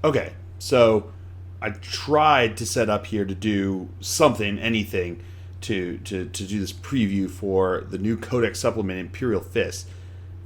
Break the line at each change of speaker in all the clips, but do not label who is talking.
Okay, so I tried to set up here to do something, anything, to do this preview for the new Codex Supplement, Imperial Fists.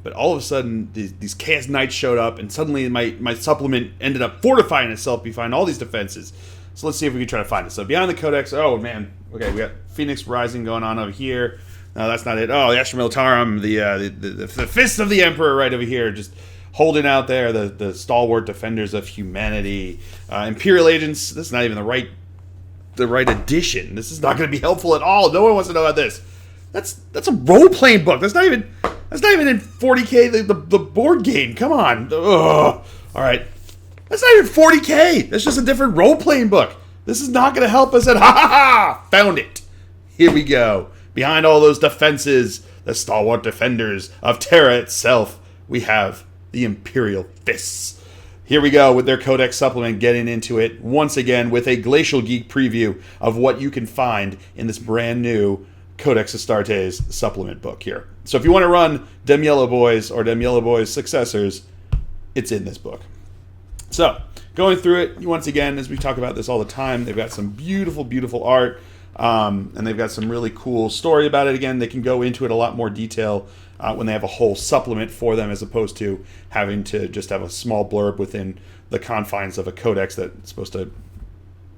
But all of a sudden, these Chaos Knights showed up, and suddenly my supplement ended up fortifying itself behind all these defenses. So let's see if we can try to find it. So beyond the Codex, oh man, okay, we got Phoenix Rising going on over here. No, that's not it. Oh, the Astra Militarum, the Fist of the Emperor right over here, just holding out there, the stalwart defenders of humanity. Imperial Agents, this is not even the right edition. This is not going to be helpful at all. No one wants to know about this. That's a role-playing book. That's not even in 40K, the board game. Come on. Ugh. All right. That's not even 40K. That's just a different role-playing book. This is not going to help us at ha. Found it. Here we go. Behind all those defenses, the stalwart defenders of Terra itself, we have the Imperial Fists. Here we go with their Codex Supplement, getting into it once again with a Glacial Geek preview of what you can find in this brand new Codex Astartes supplement book here. So if you want to run Dem Yellow Boys or Dem Yellow Boys successors, it's in this book. So going through it, once again, as we talk about this all the time, they've got some beautiful, beautiful art, and they've got some really cool story about it. Again, they can go into it a lot more detail when they have a whole supplement for them, as opposed to having to just have a small blurb within the confines of a codex that's supposed to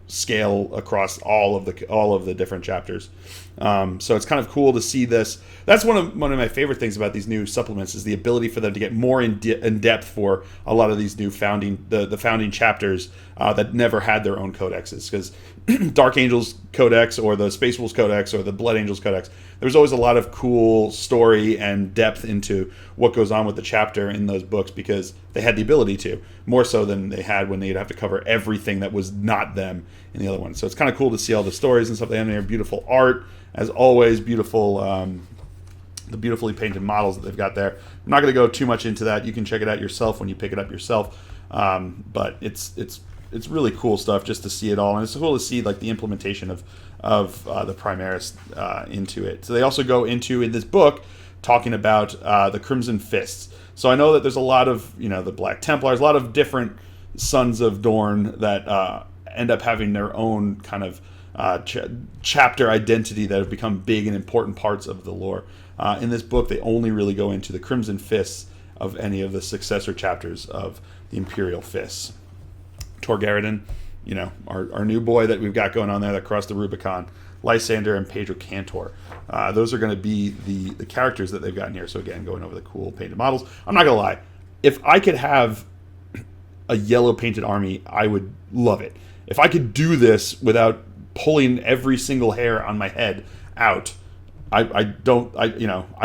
scale across all of the different chapters. So it's kind of cool to see this. That's one of my favorite things about these new supplements, is the ability for them to get more in depth for a lot of these new founding chapters that never had their own codexes. Because Dark Angels Codex or the Space Wolves Codex or the Blood Angels Codex, there's always a lot of cool story and depth into what goes on with the chapter in those books, because they had the ability to, more so than they had when they'd have to cover everything that was not them in the other one. So it's kind of cool to see all the stories and stuff they have in there. Beautiful art, as always. Beautiful, the beautifully painted models that they've got there. I'm not going to go too much into that. You can check it out yourself when you pick it up yourself. But it's really cool stuff just to see it all, and it's cool to see like the implementation of the Primaris into it. So they also go into, in this book, talking about the Crimson Fists. So I know that there's a lot of, the Black Templars, a lot of different Sons of Dorn that end up having their own kind of chapter identity that have become big and important parts of the lore. In this book, they only really go into the Crimson Fists of any of the successor chapters of the Imperial Fists. Torgaradon, our new boy that we've got going on there that crossed the Rubicon, Lysander and Pedro Cantor. Those are going to be the characters that they've got in here. So again, going over the cool painted models. I'm not going to lie. If I could have a yellow painted army, I would love it. If I could do this without pulling every single hair on my head out, I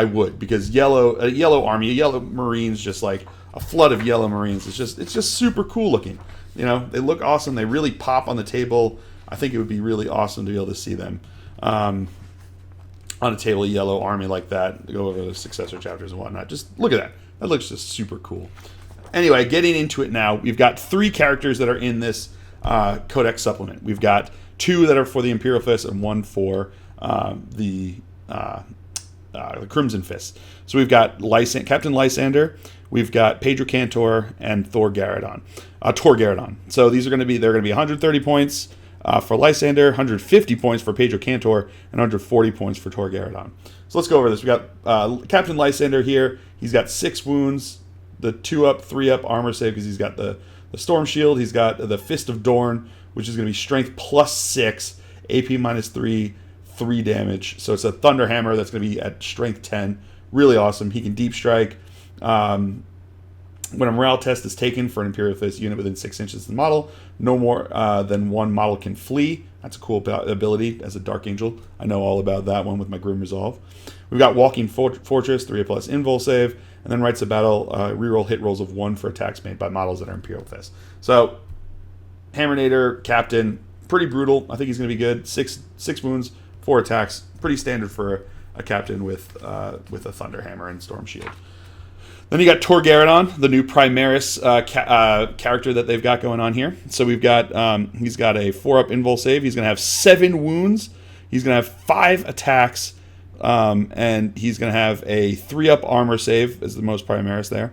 would, because a yellow army, a yellow Marines, just like a flood of yellow Marines, it's just super cool looking. They look awesome. They really pop on the table. I think it would be really awesome to be able to see them on a table, a yellow army like that, go over the successor chapters and whatnot. Just look at that. That looks just super cool. Anyway, getting into it now, we've got 3 characters that are in this Codex Supplement. We've got 2 that are for the Imperial Fist and 1 for the Crimson Fist. So we've got Captain Lysander, we've got Pedro Cantor, and Torgaradon. So these are going to be 130 points for Lysander, 150 points for Pedro Cantor, and 140 points for Torgaradon. So let's go over this. We got Captain Lysander here. He's got 6 wounds, the 2-up, 3-up armor save because he's got the Storm Shield. He's got the Fist of Dorn, which is going to be Strength +6, AP -3, 3 damage. So it's a Thunder Hammer that's going to be at Strength 10. Really awesome. He can Deep Strike. When a morale test is taken for an Imperial Fist unit within 6 inches of the model, no more than 1 model can flee. That's a cool ability as a Dark Angel. I know all about that one with my Grim Resolve. We've got Walking Fortress, 3+ invul save, and then Rites of Battle, reroll hit rolls of 1 for attacks made by models that are Imperial Fist. So, Hammernator, Captain, pretty brutal. I think he's going to be good. 6 wounds, 4 attacks. Pretty standard for a Captain with a Thunder Hammer and Storm Shield. Then you got Torgaradon, the new Primaris character that they've got going on here. So we've got he's got a 4-up invul save. He's going to have 7 wounds. He's going to have 5 attacks, and he's going to have a 3-up armor save, is the most Primaris there.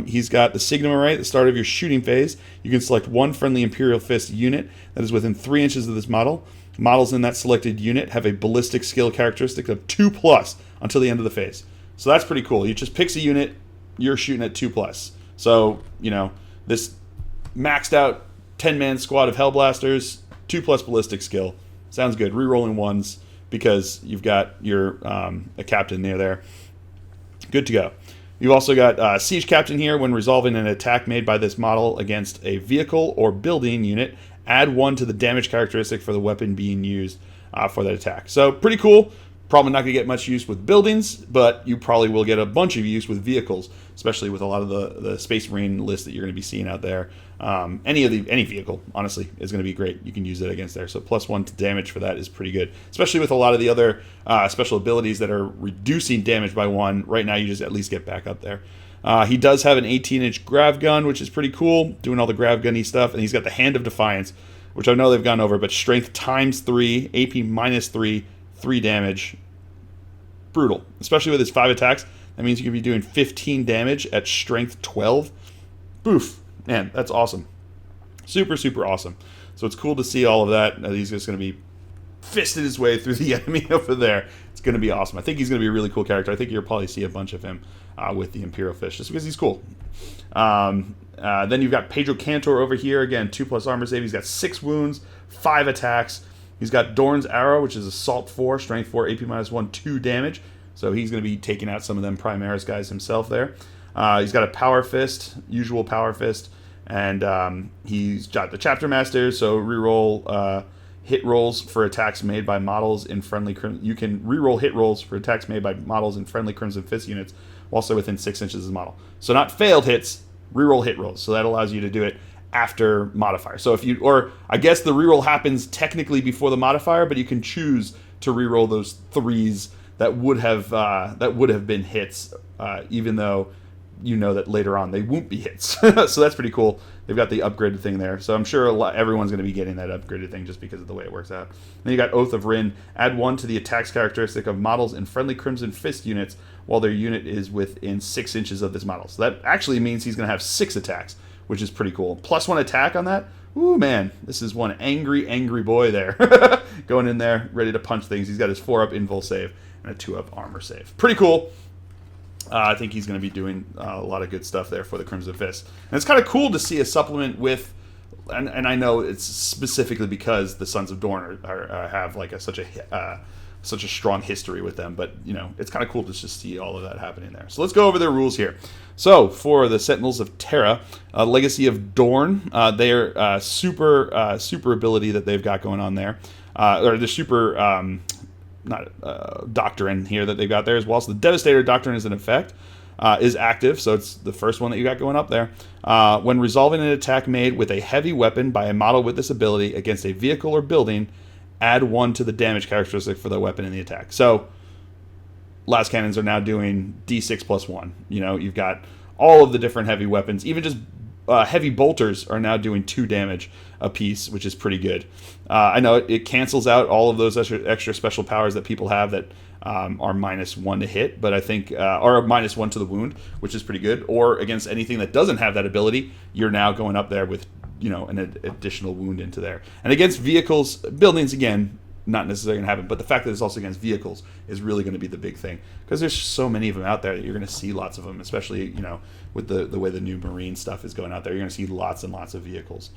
He's got the Signum Array at the start of your shooting phase. You can select one friendly Imperial Fist unit that is within 3 inches of this model. Models in that selected unit have a ballistic skill characteristic of 2+ until the end of the phase. So that's pretty cool. You just picks a unit, you're shooting at 2+. So, this maxed out 10-man squad of Hellblasters, 2+ ballistic skill. Sounds good. Rerolling ones because you've got your a captain near there. Good to go. You've also got Siege Captain here. When resolving an attack made by this model against a vehicle or building unit, add 1 to the damage characteristic for the weapon being used for that attack. So pretty cool. Probably not going to get much use with buildings, but you probably will get a bunch of use with vehicles, especially with a lot of the Space Marine list that you're going to be seeing out there. Any vehicle, honestly, is going to be great. You can use it against there. So +1 to damage for that is pretty good, especially with a lot of the other special abilities that are reducing damage by 1. Right now, you just at least get back up there. He does have an 18-inch grav gun, which is pretty cool, doing all the grav gunny stuff. And he's got the Hand of Defiance, which I know they've gone over, but strength ×3, AP -3, 3 damage. Brutal. Especially with his 5 attacks. That means you can be doing 15 damage at strength 12. Boof. Man, that's awesome. Super, super awesome. So it's cool to see all of that. He's just going to be fisting his way through the enemy over there. It's going to be awesome. I think he's going to be a really cool character. I think you'll probably see a bunch of him with the Imperial Fists, just because he's cool. Then you've got Pedro Cantor over here. Again, 2+ armor save. He's got 6 wounds, 5 attacks. He's got Dorn's Arrow, which is Assault 4, Strength 4, AP -1, 2 damage. So he's going to be taking out some of them Primaris guys himself there. He's got a Power Fist, usual Power Fist. And he's got the Chapter Master, so reroll hit rolls for attacks made by models in friendly... You can reroll hit rolls for attacks made by models in friendly Crimson Fist units, also within 6 inches of the model. So not failed hits, reroll hit rolls. So that allows you to do it after modifier. So if you, or I guess the reroll happens technically before the modifier, but you can choose to reroll those 3s that would have been hits, even though you know that later on they won't be hits. So that's pretty cool. They've got the upgraded thing there. So I'm sure everyone's going to be getting that upgraded thing just because of the way it works out. Then you got Oath of Rin. Add 1 to the attacks characteristic of models in friendly Crimson Fist units while their unit is within 6 inches of this model. So that actually means he's going to have 6 attacks, which is pretty cool. +1 attack on that. Ooh, man, this is one angry, angry boy there. Going in there, ready to punch things. He's got his 4-up invul save and a 2-up armor save. Pretty cool. I think he's going to be doing a lot of good stuff there for the Crimson Fist. And it's kind of cool to see a supplement with, and I know it's specifically because the Sons of Dorn have like such a strong history with them, but it's kind of cool to just see all of that happening there. So let's go over their rules here. So for the Sentinels of Terra, Legacy of Dorn, their super ability that they've got going on there, or the super doctrine here that they've got there as well. So the Devastator doctrine is in effect, is active, so it's the first one that you got going up there. When resolving an attack made with a heavy weapon by a model with this ability against a vehicle or building, add 1 to the damage characteristic for the weapon in the attack. So las cannons are now doing D6 +1. You've got all of the different heavy weapons. Even just heavy bolters are now doing 2 damage a piece, which is pretty good. I know it cancels out all of those extra special powers that people have that are -1 to hit, but I think, or -1 to the wound, which is pretty good. Or against anything that doesn't have that ability, you're now going up there with an additional wound into there. And against vehicles, buildings, again, not necessarily going to happen, but the fact that it's also against vehicles is really going to be the big thing, because there's so many of them out there that you're going to see lots of them, especially with the way the new Marine stuff is going out there. You're going to see lots and lots of vehicles.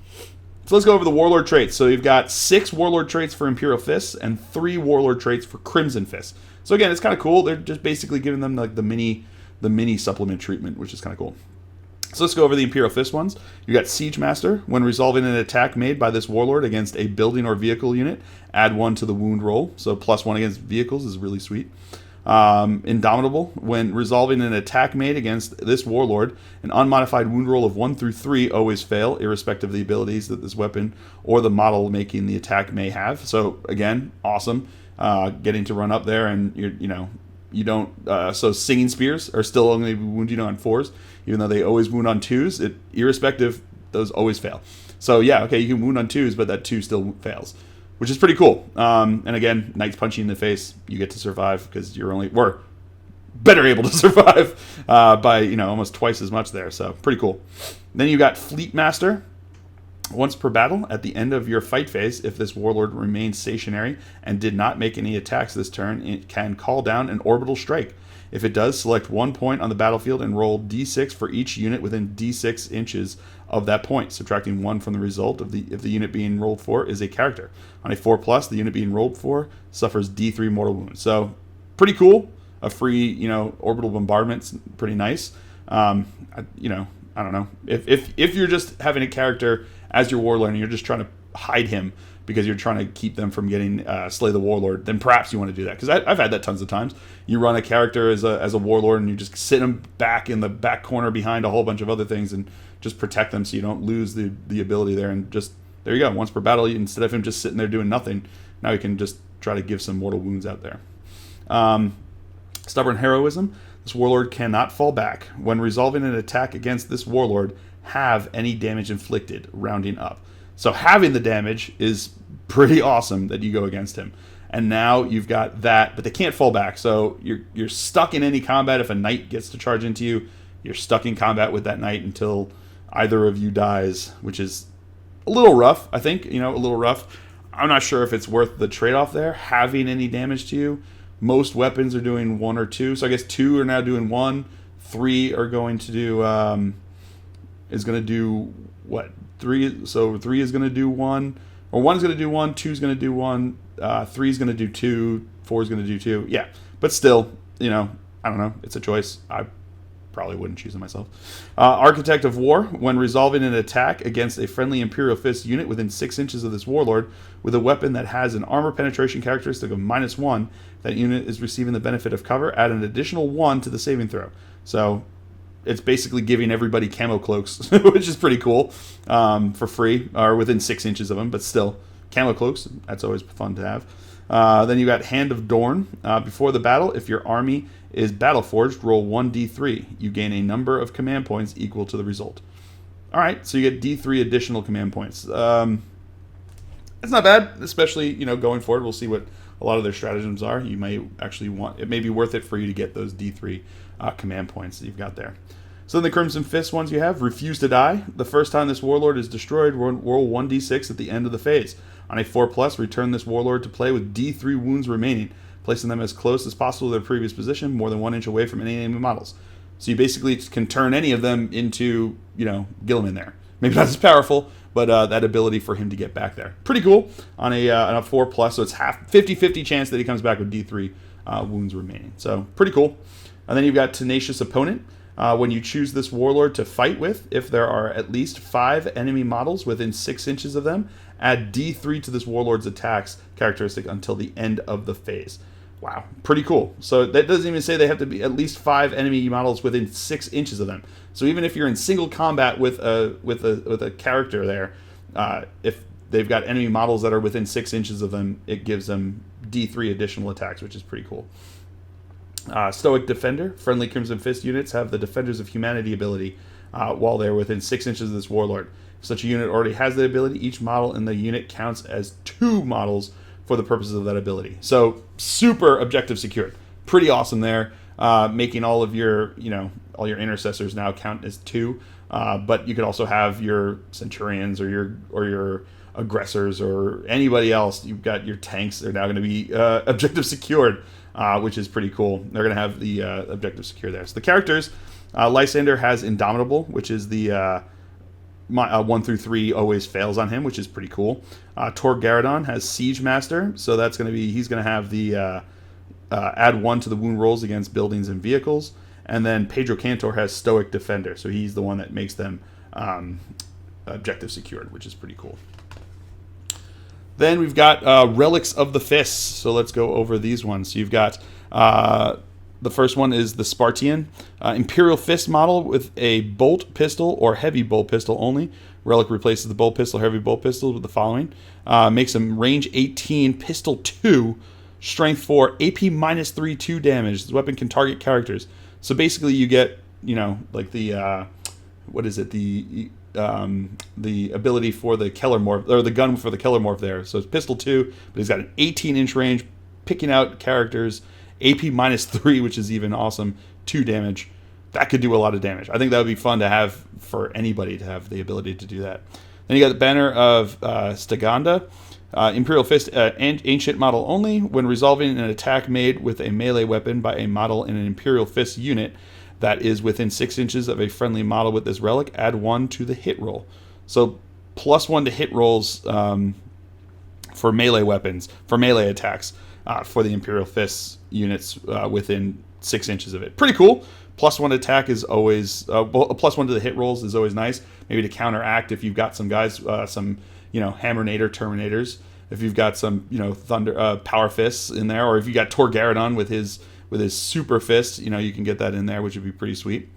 So let's go over the Warlord traits. So you've got 6 Warlord traits for Imperial Fists and 3 Warlord traits for Crimson Fists. So again, it's kind of cool. They're just basically giving them like the mini supplement treatment, which is kind of cool. So let's go over the Imperial Fist ones. You got Siege Master. When resolving an attack made by this Warlord against a building or vehicle unit, add 1 to the wound roll. So +1 against vehicles is really sweet. Indomitable. When resolving an attack made against this Warlord, an unmodified wound roll of 1 through 3 always fail, irrespective of the abilities that this weapon or the model making the attack may have. So again, awesome. Getting to run up there and you don't. So Singing Spears are still only wound on 4s, even though they always wound on 2s. Irrespective, those always fail. So yeah, okay, you can wound on 2s, but that 2 still fails, which is pretty cool. And again, Knights punching in the face, you get to survive because you're only better able to survive by almost twice as much there. So pretty cool. Then you got Fleet Master. Once per battle, at the end of your fight phase, if this warlord remains stationary and did not make any attacks this turn, it can call down an orbital strike. If it does, select 1 point on the battlefield and roll d6 for each unit within d6 inches of that point, subtracting 1 from the result of if the unit being rolled for is a character. On a 4+, the unit being rolled for suffers d3 mortal wounds. So pretty cool. A free, orbital bombardment's pretty nice. I don't know. If you're just having a character as your warlord and you're just trying to hide him because you're trying to keep them from getting slay the warlord, then perhaps you want to do that. Because I've had that tons of times. You run a character as a warlord and you just sit him back in the back corner behind a whole bunch of other things and just protect them so you don't lose the ability there. And just, there you go. Once per battle, instead of him just sitting there doing nothing, now you can just try to give some mortal wounds out there. Stubborn Heroism. This warlord cannot fall back. When resolving an attack against this warlord, have any damage inflicted, rounding up. So having the damage is pretty awesome that you go against him. And now you've got that, but they can't fall back. So you're stuck in any combat. If a knight gets to charge into you, you're stuck in combat with that knight until either of you dies, which is a little rough, I think. A little rough. I'm not sure if it's worth the trade-off there, having any damage to you. Most weapons are doing 1 or 2. So I guess 2 are now doing 1. 3 are going to do... is going to do what? 3. So 3 is going to do 1, or 1 is going to do 1, 2 is going to do 1, 3 is going to do 2, 4 is going to do 2. Yeah, but still, I don't know. It's a choice. I probably wouldn't choose it myself. Architect of War. When resolving an attack against a friendly Imperial Fist unit within 6 inches of this warlord with a weapon that has an armor penetration characteristic of -1, that unit is receiving the benefit of cover. Add an additional 1 to the saving throw. So it's basically giving everybody camo cloaks, which is pretty cool, for free, or within 6 inches of them, but still, camo cloaks, that's always fun to have. Then you got Hand of Dorn. Before the battle, if your army is battle-forged, roll 1d3. You gain a number of command points equal to the result. All right, so you get d3 additional command points. It's not bad, especially, going forward. We'll see what a lot of their stratagems are. You may actually it may be worth it for you to get those d3 command points that you've got there. So then the Crimson Fist ones you have. Refuse to die. The first time this warlord is destroyed, roll 1d6 at the end of the phase. On a 4+, return this warlord to play with d3 wounds remaining, placing them as close as possible to their previous position, more than 1 inch away from any enemy models. So you basically can turn any of them into, Gilliman there. Maybe not as powerful, but that ability for him to get back there. Pretty cool on a 4+, so it's 50-50 chance that he comes back with d3 wounds remaining. So pretty cool. And then you've got Tenacious Opponent. When you choose this warlord to fight with, if there are at least 5 enemy models within 6 inches of them, add d3 to this warlord's attacks characteristic until the end of the phase. Wow, pretty cool. So that doesn't even say they have to be at least 5 enemy models within 6 inches of them. So even if you're in single combat with a character there, if they've got enemy models that are within 6 inches of them, it gives them d3 additional attacks, which is pretty cool. Stoic Defender. Friendly Crimson Fist units have the Defenders of Humanity ability while they're within 6 inches of this warlord. If such a unit already has the ability, each model in the unit counts as 2 models for the purposes of that ability. So super objective secured. Pretty awesome there. Making all of your, all your intercessors now count as 2. But you could also have your Centurions or your aggressors or anybody else. You've got your tanks. They're now going to be objective secured, which is pretty cool. They're going to have the objective secure there. So the characters, Lysander has Indomitable, which is the 1 through 3 always fails on him, which is pretty cool. Tor Garadon has Siege Master, so that's going to be, he's going to have the add 1 to the wound rolls against buildings and vehicles. And then Pedro Cantor has Stoic Defender, so he's the one that makes them objective secured, which is pretty cool. Then we've got Relics of the Fists, so let's go over these ones. So you've got the first one is the Spartian Imperial Fist model with a bolt pistol or heavy bolt pistol only. Relic replaces the bolt pistol, heavy bolt pistol with the following. Makes him range 18, pistol 2, strength 4, AP minus 3, 2 damage. This weapon can target characters. So basically you get, like the, what is it, the ability for the Kellermorph, or the gun for the Kellermorph there. So it's pistol 2, but he's got an 18-inch range, picking out characters, AP -3, which is even awesome. 2 damage. That could do a lot of damage. I think that would be fun to have for anybody to have the ability to do that. Then you got the banner of Stiganda. Imperial Fist, ancient model only. When resolving an attack made with a melee weapon by a model in an Imperial Fist unit that is within 6 inches of a friendly model with this relic, add 1 to the hit roll. So +1 to hit rolls for melee weapons, for melee attacks, for the Imperial Fist units within 6 inches of it. Pretty cool. +1 attack is always +1 to the hit rolls is always nice. Maybe to counteract if you've got some guys, some Hammernator Terminators. If you've got some Thunder Power Fists in there, or if you got Torgaradon with his Super Fist, you can get that in there, which would be pretty sweet.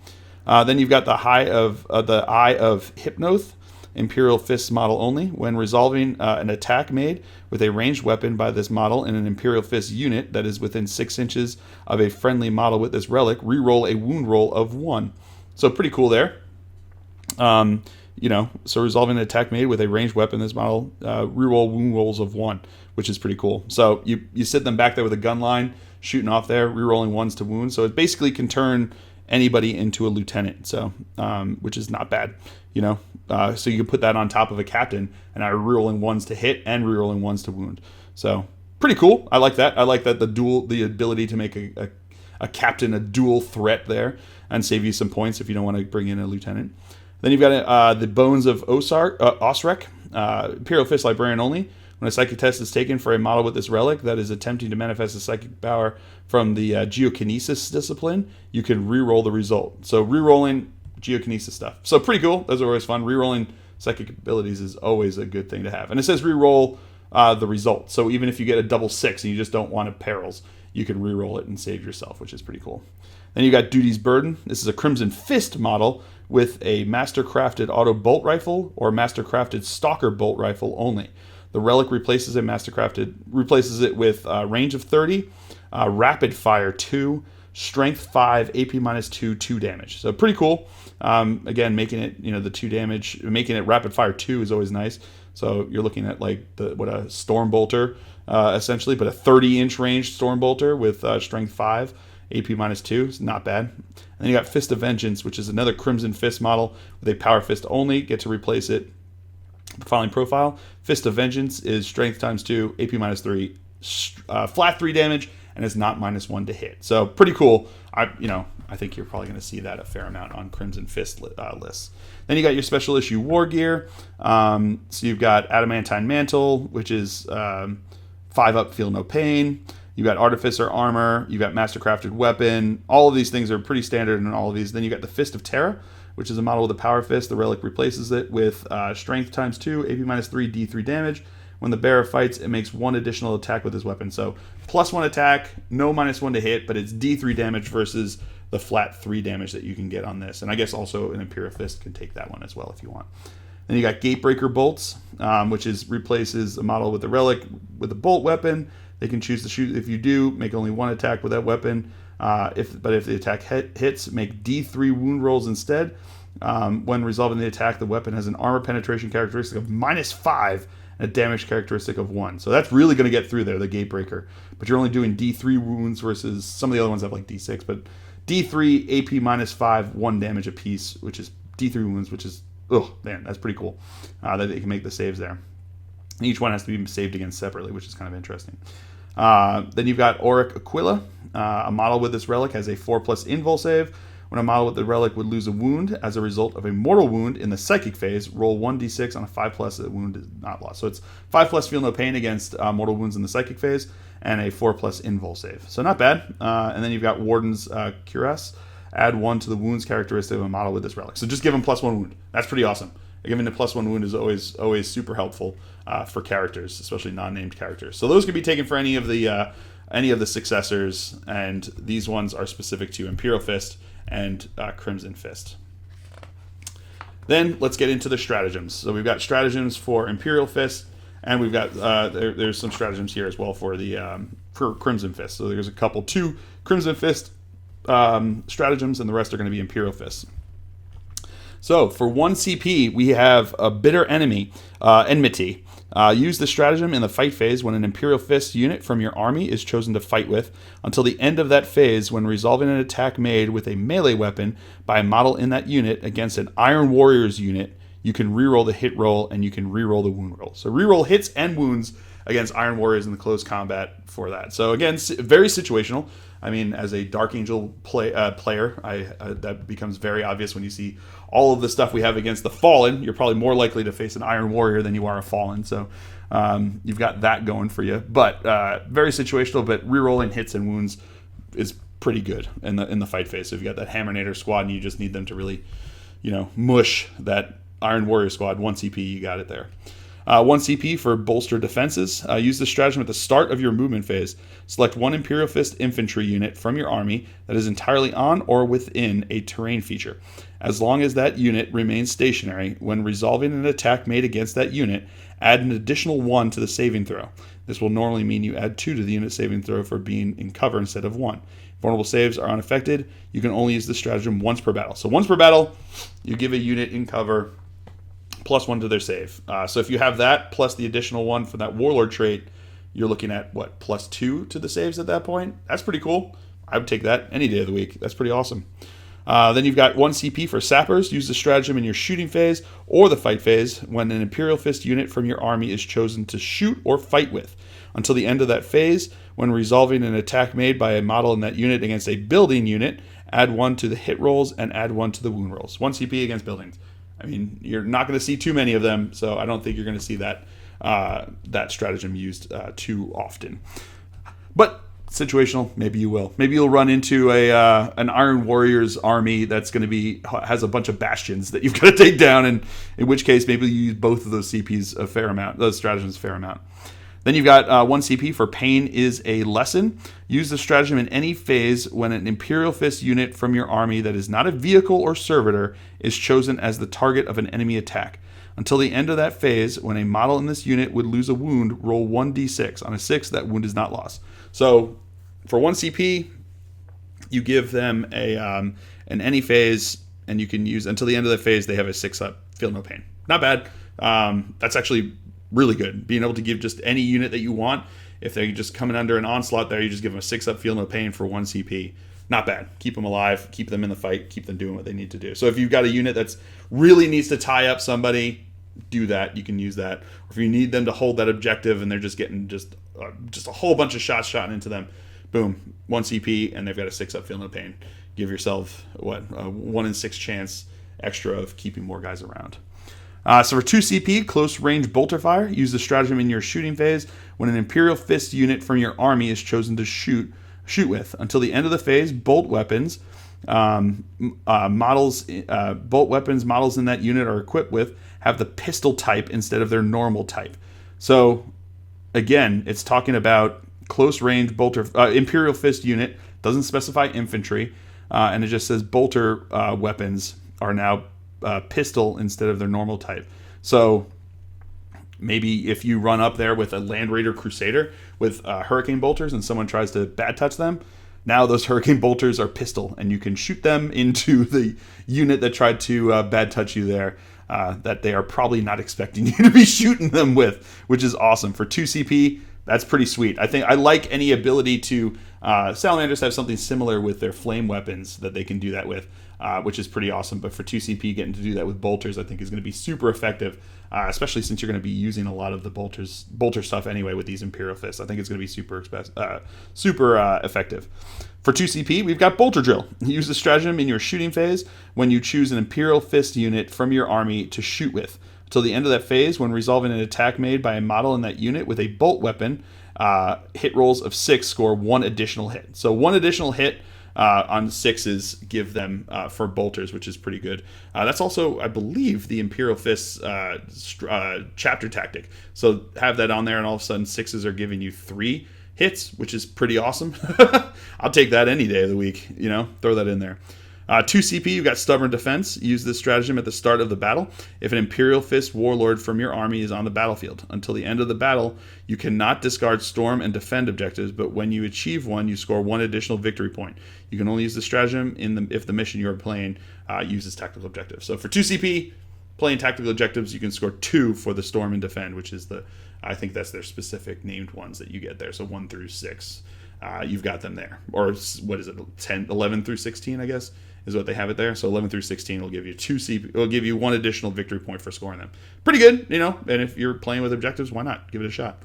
Then you've got the Eye of Hypnoth. Imperial Fists model only. When resolving an attack made with a ranged weapon by this model in an Imperial Fist unit that is within 6 inches of a friendly model with this relic, reroll a wound roll of 1. So pretty cool there. So resolving an attack made with a ranged weapon, this model, reroll wound rolls of 1, which is pretty cool. So you sit them back there with a gun line, shooting off there, rerolling 1s to wounds. So it basically can turn anybody into a lieutenant, so which is not bad, so you can put that on top of a captain and are rerolling 1s to hit and rerolling 1s to wound. So pretty cool. I like that. I like that the ability to make a captain a dual threat there and save you some points if you don't want to bring in a lieutenant. Then you've got the Bones of Osrek, Imperial Fist Librarian only. When a psychic test is taken for a model with this relic that is attempting to manifest a psychic power from the Geokinesis discipline, you can re-roll the result. So re-rolling Geokinesis stuff. So pretty cool. Those are always fun. Re-rolling psychic abilities is always a good thing to have. And it says re-roll the result. So even if you get a double 6 and you just don't want perils, you can re-roll it and save yourself, which is pretty cool. Then you got Duty's Burden. This is a Crimson Fist model with a Master-Crafted Auto Bolt Rifle or Master-Crafted Stalker Bolt Rifle only. The relic replaces it with range of 30, rapid fire 2, strength 5, AP -2, 2 damage. So pretty cool. Again, making it the 2 damage, making it rapid fire 2 is always nice. So you're looking at like a Storm Bolter essentially, but a 30-inch range Storm Bolter with strength 5, AP -2. It's not bad. And then you got Fist of Vengeance, which is another Crimson Fist model with a Power Fist only. Get to replace it. Following profile: Fist of Vengeance is strength ×2, AP -3, flat 3 damage, and is not -1 to hit. So pretty cool. I think you're probably going to see that a fair amount on Crimson Fist lists. Then you got your special issue war gear. So you've got Adamantine Mantle, which is 5 up, feel no pain. You've got Artificer Armor. You've got Mastercrafted Weapon. All of these things are pretty standard in all of these. Then you got the Fist of Terra, which is a model with a Power Fist. The relic replaces it with strength ×2, AP -3, D3 damage. When the bearer fights, it makes 1 additional attack with his weapon. So +1 attack, no -1 to hit, but it's D3 damage versus the flat 3 damage that you can get on this. And I guess also an Imperial Fist can take that one as well if you want. Then you got Gatebreaker Bolts, which replaces a model with the relic with a bolt weapon. They can choose to shoot. If you do, make only 1 attack with that weapon. If the attack hits, make D3 wound rolls instead. When resolving the attack, the weapon has an armor penetration characteristic of -5 and a damage characteristic of 1. So that's really going to get through there, the Gatebreaker. But you're only doing D3 wounds versus some of the other ones have like D6. But D3, AP -5, 1 damage apiece, which is D3 wounds, which is, that's pretty cool. That they can make the saves there. And each one has to be saved against separately, which is kind of interesting. Then you've got Auric Aquila. A model with this relic has a 4+ invul save. When a model with the relic would lose a wound as a result of a mortal wound in the psychic phase, roll 1d6 on a 5+, the wound is not lost. So it's 5+ feel no pain against mortal wounds in the psychic phase, and a 4+ invul save. So not bad. And then you've got Warden's Cuirass. Add 1 to the wounds characteristic of a model with this relic. So just give him +1 wound. That's pretty awesome. Giving a +1 wound is always super helpful for characters, especially non-named characters. So those can be taken for any of the successors, and these ones are specific to Imperial Fist and Crimson Fist. Then let's get into the stratagems. So we've got stratagems for Imperial Fist, and we've got there's some stratagems here as well for the for Crimson Fist. So there's 2 Crimson Fist stratagems, and the rest are going to be Imperial Fists. So for 1 CP, we have a bitter enmity. Use the stratagem in the fight phase when an Imperial Fists unit from your army is chosen to fight with, until the end of that phase when resolving an attack made with a melee weapon by a model in that unit against an Iron Warriors unit. You can reroll the hit roll and you can reroll the wound roll. So reroll hits and wounds against Iron Warriors in the close combat for that. So again, very situational. I mean, as a Dark Angel player, that becomes very obvious when you see all of the stuff we have against the Fallen. You're probably more likely to face an Iron Warrior than you are a Fallen. So you've got that going for you. But very situational, but rerolling hits and wounds is pretty good in the fight phase. So if you got that Hammernator squad and you just need them to really, mush that Iron Warrior squad, 1 CP, you got it there. 1 CP for bolster defenses. Use the stratagem at the start of your movement phase. Select one Imperial Fist infantry unit from your army that is entirely on or within a terrain feature. As long as that unit remains stationary, when resolving an attack made against that unit, add an additional 1 to the saving throw. This will normally mean you add 2 to the unit saving throw for being in cover instead of 1. Vulnerable saves are unaffected. You can only use the stratagem once per battle. So once per battle, you give a unit in cover +1 to their save. So if you have that plus the additional 1 for that Warlord trait, you're looking at what, +2 to the saves at that point? That's pretty cool. I would take that any day of the week. That's pretty awesome. Then you've got 1 CP for sappers. Use the stratagem in your shooting phase or the fight phase when an Imperial Fist unit from your army is chosen to shoot or fight with. Until the end of that phase, when resolving an attack made by a model in that unit against a building unit, add 1 to the hit rolls and add 1 to the wound rolls. 1 CP against buildings. I mean, you're not going to see too many of them, so I don't think you're going to see that stratagem used too often. But situational, maybe you will. Maybe you'll run into an Iron Warriors army that's going to has a bunch of bastions that you've got to take down, and in which case maybe you use both of those CPs a fair amount, those stratagems a fair amount. Then you've got 1 CP for Pain is a Lesson. Use the stratagem in any phase when an Imperial Fist unit from your army that is not a vehicle or servitor is chosen as the target of an enemy attack. Until the end of that phase, when a model in this unit would lose a wound, roll 1d6. On a 6, that wound is not lost. So for 1 CP, you give them an any phase, and you can use, until the end of the phase, they have a 6-up, feel no pain. Not bad. That's actually really good. Being able to give just any unit that you want. If they're just coming under an onslaught there, you just give them a 6-up, feel no pain for 1 CP. Not bad. Keep them alive, keep them in the fight, keep them doing what they need to do. So if you've got a unit that's really needs to tie up somebody, do that. You can use that. Or if you need them to hold that objective and they're just getting just a whole bunch of shots shot into them, boom, 1 CP, and they've got a 6-up, feel no pain. Give yourself, a 1 in 6 chance extra of keeping more guys around. So for 2 CP, close range bolter fire. Use the stratagem in your shooting phase when an Imperial Fist unit from your army is chosen to shoot with. Until the end of the phase, bolt weapons models in that unit are equipped with have the pistol type instead of their normal type. So again, it's talking about close range bolter Imperial Fist unit. Doesn't specify infantry, and it just says bolter weapons are now pistol instead of their normal type. So maybe if you run up there with a Land Raider Crusader with Hurricane Bolters and someone tries to bad touch them, now those Hurricane Bolters are pistol, and you can shoot them into the unit that tried to bad touch you there, that they are probably not expecting you to be shooting them with, which is awesome. For 2 CP, that's pretty sweet. I think I like any ability to Salamanders have something similar with their flame weapons that they can do that with, which is pretty awesome. But for 2 CP, getting to do that with bolters, I think is going to be super effective, especially since you're going to be using a lot of the bolter stuff anyway with these Imperial Fists. I think it's going to be super effective. For 2 CP, we've got Bolter Drill. Use the stratagem in your shooting phase when you choose an Imperial Fist unit from your army to shoot with. Until the end of that phase, when resolving an attack made by a model in that unit with a bolt weapon, hit rolls of 6 score 1 additional hit. So 1 additional hit on 6s give them for bolters, which is pretty good. That's also, I believe, the Imperial Fists chapter tactic. So have that on there, and all of a sudden 6s are giving you 3 hits, which is pretty awesome. I'll take that any day of the week. Throw that in there. 2 CP, you've got Stubborn Defense. Use this stratagem at the start of the battle. If an Imperial Fist Warlord from your army is on the battlefield, until the end of the battle, you cannot discard Storm and Defend objectives, but when you achieve one, you score 1 additional victory point. You can only use the stratagem if the mission you are playing uses tactical objectives. So for 2 CP, playing tactical objectives, you can score 2 for the storm and defend, which is I think that's their specific named ones that you get there. So 1 through 6, you've got them there. Or what is it, 11 through 16, I guess, is what they have it there. So 11 through 16 will give you 2 CP. It'll give you 1 additional victory point for scoring them. Pretty good, And if you're playing with objectives, why not? Give it a shot.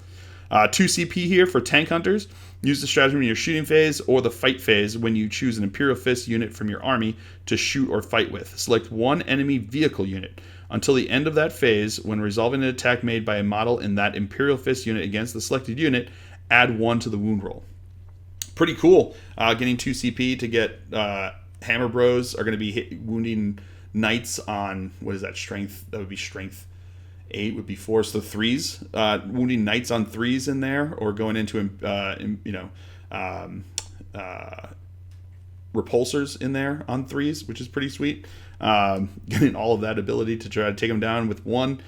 2 CP here for tank hunters. Use the stratagem in your shooting phase or the fight phase when you choose an Imperial Fist unit from your army to shoot or fight with. Select 1 enemy vehicle unit. Until the end of that phase, when resolving an attack made by a model in that Imperial Fist unit against the selected unit, add 1 to the wound roll. Pretty cool. Getting 2 CP to get Hammer Bros are going to be wounding knights on, what is that, strength? That would be strength 8 would be 4, so 3s. Wounding knights on 3s in there, or going into repulsors in there on 3s, which is pretty sweet. Getting all of that ability to try to take them down with 1,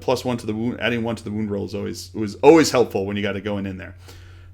plus 1 to the wound. Adding 1 to the wound roll was always helpful when you got to go in there.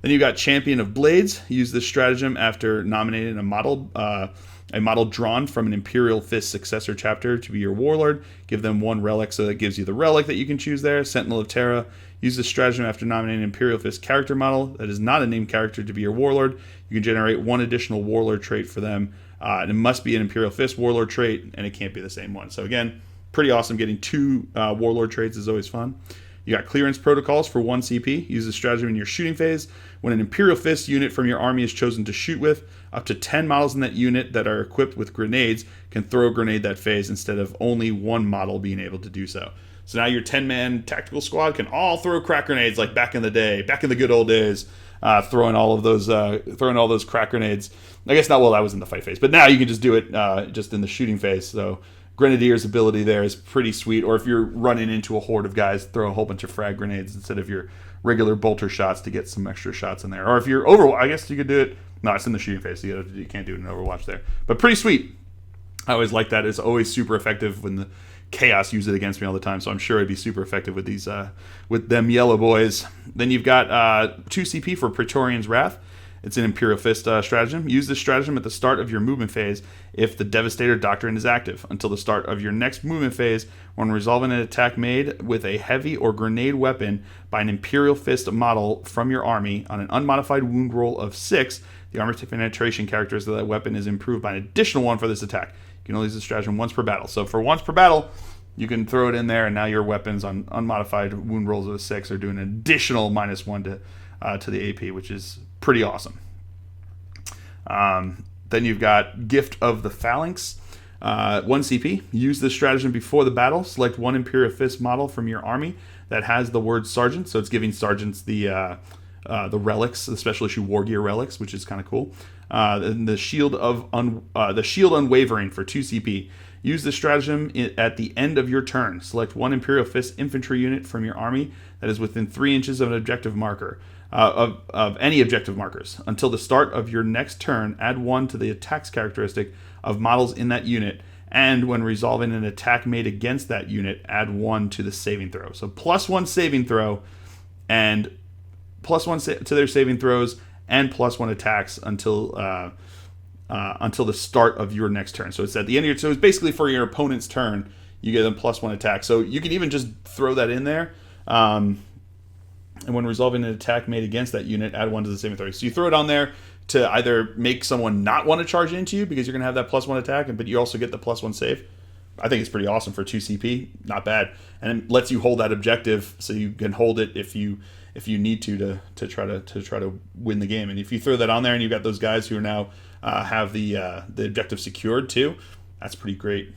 Then you got Champion of Blades. Use this stratagem after nominating a model drawn from an Imperial Fists successor chapter to be your Warlord. Give them 1 relic, so that gives you the relic that you can choose there. Sentinel of Terra. Use this stratagem after nominating an Imperial Fist character model that is not a named character to be your Warlord. You can generate 1 additional Warlord trait for them. And it must be an Imperial Fist Warlord trait, and it can't be the same one. So again, pretty awesome. Getting 2 Warlord traits is always fun. You got clearance protocols for 1 CP. Use the stratagem in your shooting phase. When an Imperial Fist unit from your army is chosen to shoot with, up to 10 models in that unit that are equipped with grenades can throw a grenade that phase instead of only 1 model being able to do so. So now your 10-man tactical squad can all throw crack grenades like back in the day, back in the good old days, throwing all those crack grenades. I guess not while I was in the fight phase, but now you can just do it just in the shooting phase. So Grenadier's ability there is pretty sweet. Or if you're running into a horde of guys, throw a whole bunch of frag grenades instead of your regular bolter shots to get some extra shots in there. Or if you're Overwatch, I guess you could do it. No, it's in the shooting phase, so you can't do it in Overwatch there. But pretty sweet. I always like that. It's always super effective when the Chaos use it against me all the time, so I'm sure it'd be super effective with these with them yellow boys. Then you've got 2 CP for Praetorian's Wrath. It's an Imperial Fist stratagem. Use this stratagem at the start of your movement phase if the Devastator Doctrine is active, until the start of your next movement phase when resolving an attack made with a heavy or grenade weapon by an Imperial Fist model from your army on an unmodified wound roll of 6. The armor penetration characteristic of that weapon is improved by an additional 1 for this attack. You can only use this stratagem once per battle. So for once per battle, you can throw it in there, and now your weapons on unmodified wound rolls of a 6 are doing an additional -1 to the AP, which is pretty awesome. Then you've got Gift of the Phalanx. 1 CP. Use this stratagem before the battle. Select 1 Imperial Fist model from your army that has the word Sergeant. So it's giving Sergeants the relics, the special issue War Gear relics, which is kind of cool. And the Shield Unwavering for 2 CP. Use the stratagem at the end of your turn. Select 1 Imperial Fist infantry unit from your army that is within 3 inches of an objective marker, of any objective markers. Until the start of your next turn, add 1 to the attacks characteristic of models in that unit, and when resolving an attack made against that unit, add 1 to the saving throw. So +1 saving throw, and +1 to their saving throws, and +1 attacks until the start of your next turn. So it's at the end of your. So it's basically for your opponent's turn, you get them +1 attack. So you can even just throw that in there, and when resolving an attack made against that unit, add 1 to the saving throw. So you throw it on there to either make someone not want to charge into you because you're going to have that +1 attack, but you also get the +1 save. I think it's pretty awesome for 2 CP. Not bad, and it lets you hold that objective, so you can hold it if you need to try to win the game. And if you throw that on there, and you've got those guys who are now have the objective secured too, that's pretty great.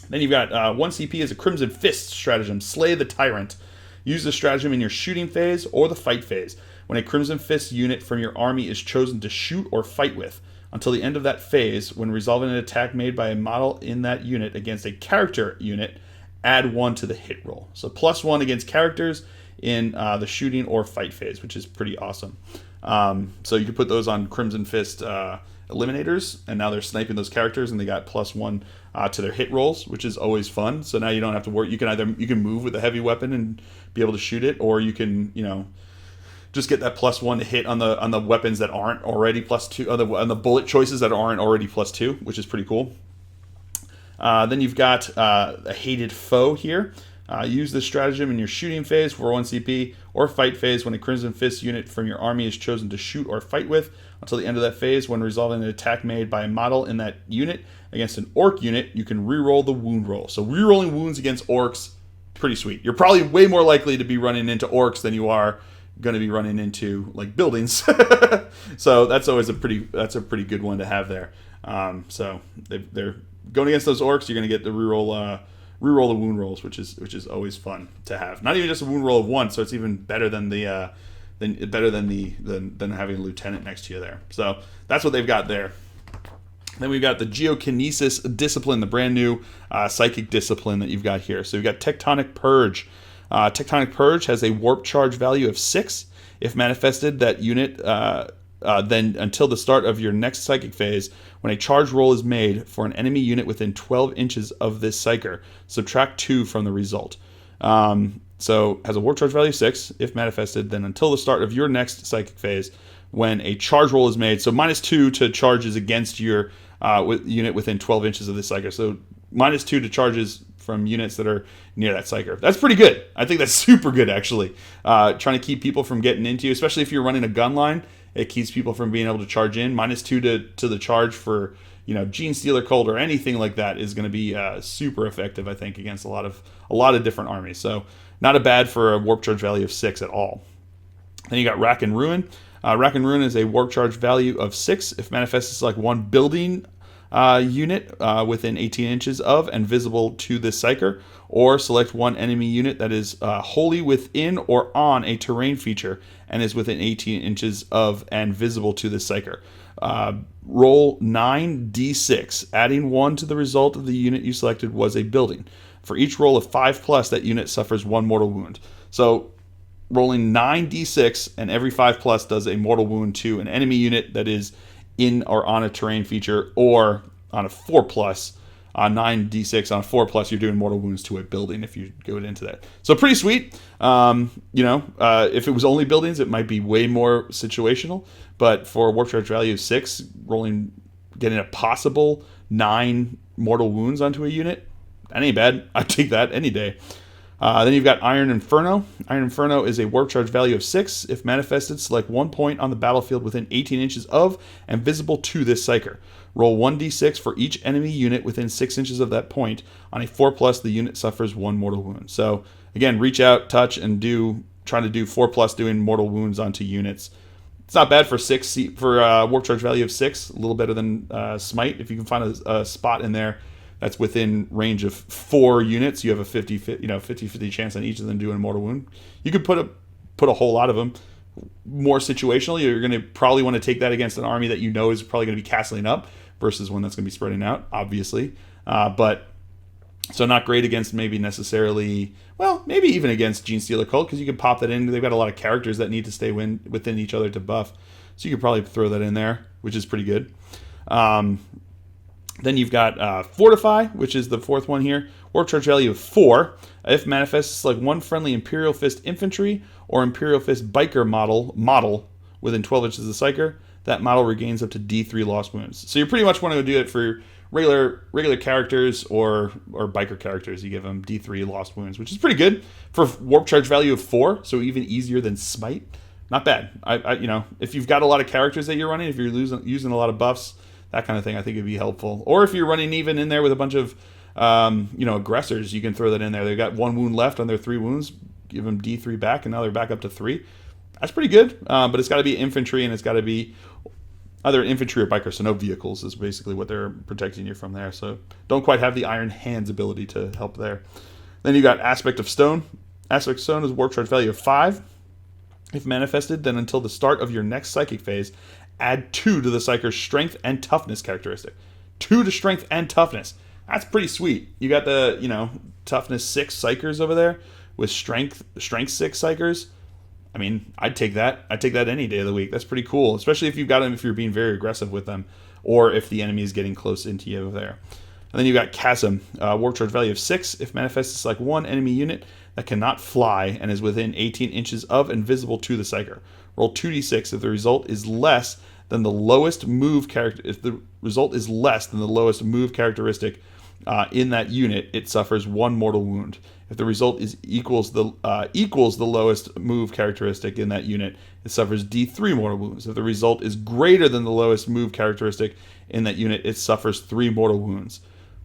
Then you've got 1 CP as a Crimson Fist stratagem. Slay the Tyrant. Use the stratagem in your shooting phase or the fight phase when a Crimson Fist unit from your army is chosen to shoot or fight with. Until the end of that phase, when resolving an attack made by a model in that unit against a character unit, add 1 to the hit roll. So +1 against characters in the shooting or fight phase, which is pretty awesome. So you can put those on Crimson Fist eliminators, and now they're sniping those characters, and they got +1 to their hit rolls, which is always fun. So now you don't have to worry. You can move with a heavy weapon and be able to shoot it, or you can just get that +1 to hit on the weapons that aren't already +2, on the bullet choices that aren't already +2, which is pretty cool. Then you've got a hated foe here. Use this stratagem in your shooting phase for 1 CP or fight phase when a Crimson Fist unit from your army is chosen to shoot or fight with until the end of that phase. When resolving an attack made by a model in that unit against an orc unit, you can reroll the wound roll. So rerolling wounds against orcs, pretty sweet. You're probably way more likely to be running into orcs than you are going to be running into like buildings. So that's always a pretty good one to have there. So they're going against those orcs. You're going to get the reroll the wound rolls, which is always fun to have. Not even just a wound roll of 1, so it's even better than having a lieutenant next to you there. So that's what they've got there. Then we've got the Geokinesis Discipline, the brand new psychic discipline that you've got here. So you've got Tectonic Purge. Tectonic Purge has a warp charge value of 6. If manifested, that unit then until the start of your next psychic phase, when a charge roll is made for an enemy unit within 12 inches of this psyker, subtract 2 from the result. So has a warp charge value of 6. If manifested, then until the start of your next psychic phase, when a charge roll is made, so -2 to charges against your unit within 12 inches of this psyker. So -2 to charges from units that are near that psyker. That's pretty good. I think that's super good, actually. Trying to keep people from getting into you, especially if you're running a gun line. It keeps people from being able to charge in. -2 to the charge for, Gene Stealer Cult or anything like that is going to be super effective, I think, against a lot of different armies. So not a bad for a warp charge value of 6 at all. Then you got Rack and Ruin. Rack and Ruin is a warp charge value of 6. If manifested, select one building unit within 18 inches of and visible to this psyker, or select one enemy unit that is wholly within or on a terrain feature and is within 18 inches of and visible to this psyker. Roll 9d6. Adding 1 to the result of the unit you selected was a building. For each roll of 5+, that unit suffers 1 mortal wound. So rolling 9d6, and every 5+ does a mortal wound to an enemy unit that is in or on a terrain feature, or on a 4+, on 9d6 on a 4+, you're doing mortal wounds to a building if you go into that. So pretty sweet. If it was only buildings, it might be way more situational. But for a warp charge value of 6, getting a possible 9 mortal wounds onto a unit, that ain't bad. I'd take that any day. Then you've got Iron Inferno. Iron Inferno is a warp charge value of 6. If manifested, select 1 point on the battlefield within 18 inches of and visible to this psyker. Roll 1d6 for each enemy unit within 6 inches of that point. On a 4+, the unit suffers 1 mortal wound. So again, reach out, touch, and try to do 4+, doing mortal wounds onto units. It's not bad for warp charge value of 6. A little better than Smite. If you can find a spot in there that's within range of 4 units, you have a 50-50 chance on each of them doing a mortal wound. You could put a whole lot of them. More situationally, you're going to probably want to take that against an army that you know is probably going to be castling up versus one that's going to be spreading out, obviously. But so not great against maybe necessarily, well, maybe even against Gene Stealer Cult, because you can pop that in. They've got a lot of characters that need to stay within each other to buff. So you could probably throw that in there, which is pretty good. Then you've got Fortify, which is the 4th one here. Warp charge value of 4. If manifests, select one friendly Imperial Fist Infantry or Imperial Fist Biker model within 12 inches of the psyker. That model regains up to D3 lost wounds. So you pretty much want to do it for regular characters or biker characters. You give them D3 lost wounds, which is pretty good for warp charge value of 4. So even easier than Smite. Not bad. If you've got a lot of characters that you're running, if you're using a lot of buffs, that kind of thing, I think it'd be helpful. Or if you're running even in there with a bunch of, aggressors, you can throw that in there. They've got 1 wound left on their 3 wounds. Give them D3 back, and now they're back up to 3. That's pretty good. But it's got to be infantry, and it's got to be either infantry or biker, so no vehicles is basically what they're protecting you from there. So don't quite have the Iron Hands ability to help there. Then you got Aspect of Stone. Aspect of Stone is a warp charge value of 5. If manifested, then until the start of your next psychic phase, add 2 to the psyker's strength and toughness characteristic. 2 to strength and toughness. That's pretty sweet. You got the, toughness 6 psykers over there with strength 6 psykers. I mean, I'd take that. I'd take that any day of the week. That's pretty cool, especially if you've got them, if you're being very aggressive with them, or if the enemy is getting close into you over there. And then you got Chasm, warp charge value of 6. If manifested, select one enemy unit that cannot fly and is within 18 inches of and visible to the psyker. Roll 2d6 if the result is less than the lowest move character. If the result is less than the lowest move characteristic in that unit, it suffers 1 mortal wound. If the result is equals the lowest move characteristic in that unit, it suffers D3 mortal wounds. If the result is greater than the lowest move characteristic in that unit, it suffers 3 mortal wounds.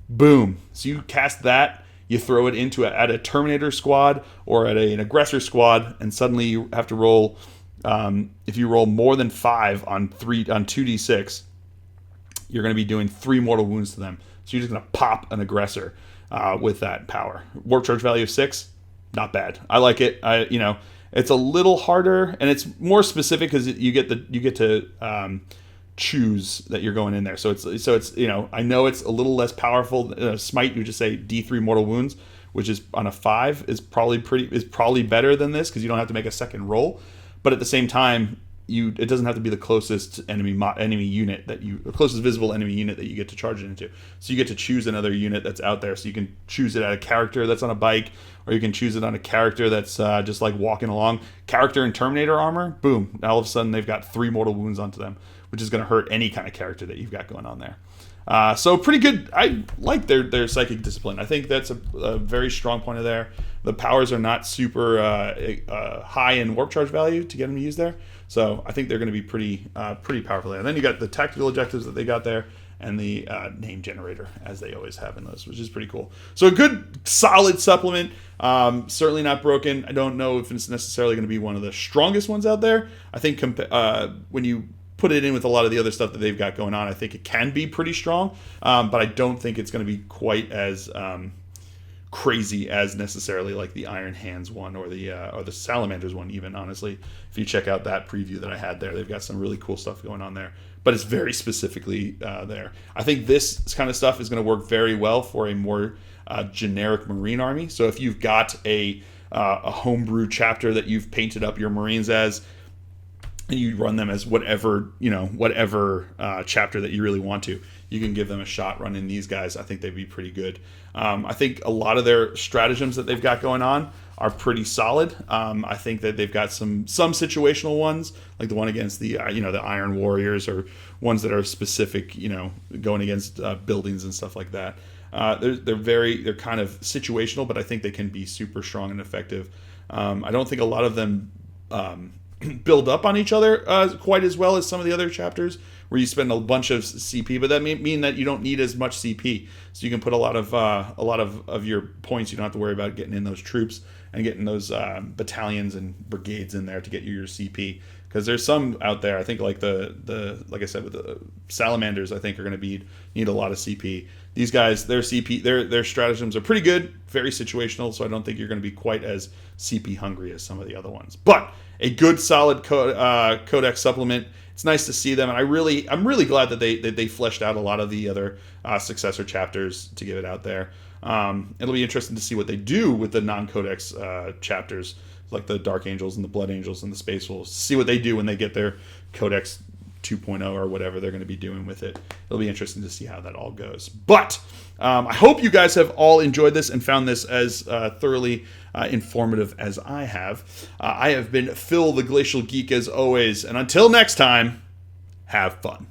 Boom. So you cast that, you throw it into at a Terminator squad or at an aggressor squad, and suddenly you have to roll. If you roll more than 5 on 2d6, you're going to be doing 3 mortal wounds to them. So you're just going to pop an aggressor with that power. Warp charge value of 6, not bad. I like it. It's a little harder and it's more specific because you get to choose that you're going in there. So it's I know it's a little less powerful. Smite, you just say D3 mortal wounds, which is on a 5 is probably better than this because you don't have to make a second roll. But at the same time, it doesn't have to be the closest enemy unit the closest visible enemy unit that you get to charge it into. So you get to choose another unit that's out there. So you can choose it at a character that's on a bike, or you can choose it on a character that's just like walking along. Character in Terminator armor, boom! Now all of a sudden they've got 3 mortal wounds onto them, which is going to hurt any kind of character that you've got going on there. So pretty good. I like their psychic discipline. I think that's a very strong point of there. The powers are not super high in warp charge value to get them to use there. So I think they're going to be pretty powerful there. And then you got the tactical objectives that they got there, and the name generator, as they always have in those, which is pretty cool. So a good, solid supplement. Certainly not broken. I don't know if it's necessarily going to be one of the strongest ones out there. I think when you put it in with a lot of the other stuff that they've got going on, I think it can be pretty strong. But I don't think it's going to be quite as crazy as necessarily like the Iron Hands one or the Salamanders one, even, honestly. If you check out that preview that I had there, they've got some really cool stuff going on there. But it's very specifically there. I think this kind of stuff is going to work very well for a more generic Marine army. So if you've got a homebrew chapter that you've painted up your Marines as, and you run them as whatever chapter that you really want to, you can give them a shot running these guys. I think they'd be pretty good. I think a lot of their stratagems that they've got going on are pretty solid. I think that they've got some situational ones, like the one against the the Iron Warriors, or ones that are specific, going against buildings and stuff like that. They're kind of situational, but I think they can be super strong and effective. I don't think a lot of them build up on each other quite as well as some of the other chapters where you spend a bunch of CP, but that may mean that you don't need as much CP, so you can put a lot of your points. You don't have to worry about getting in those troops and getting those battalions and brigades in there to get you your CP, because there's some out there, I think, like like I said with the Salamanders, I think are going to need a lot of CP. These guys, their CP, their stratagems are pretty good, very situational, so I don't think you're going to be quite as CP hungry as some of the other ones. But a good, solid codex supplement. It's nice to see them, and I'm really glad that they fleshed out a lot of the other successor chapters to get it out there. It'll be interesting to see what they do with the non-codex chapters, like the Dark Angels and the Blood Angels and the Space Wolves. See what they do when they get their Codex 2.0 or whatever they're going to be doing with it. It'll be interesting to see how that all goes. But I hope you guys have all enjoyed this and found this as thoroughly informative as I have. I have been Phil the Glacial Geek as always, and until next time, have fun.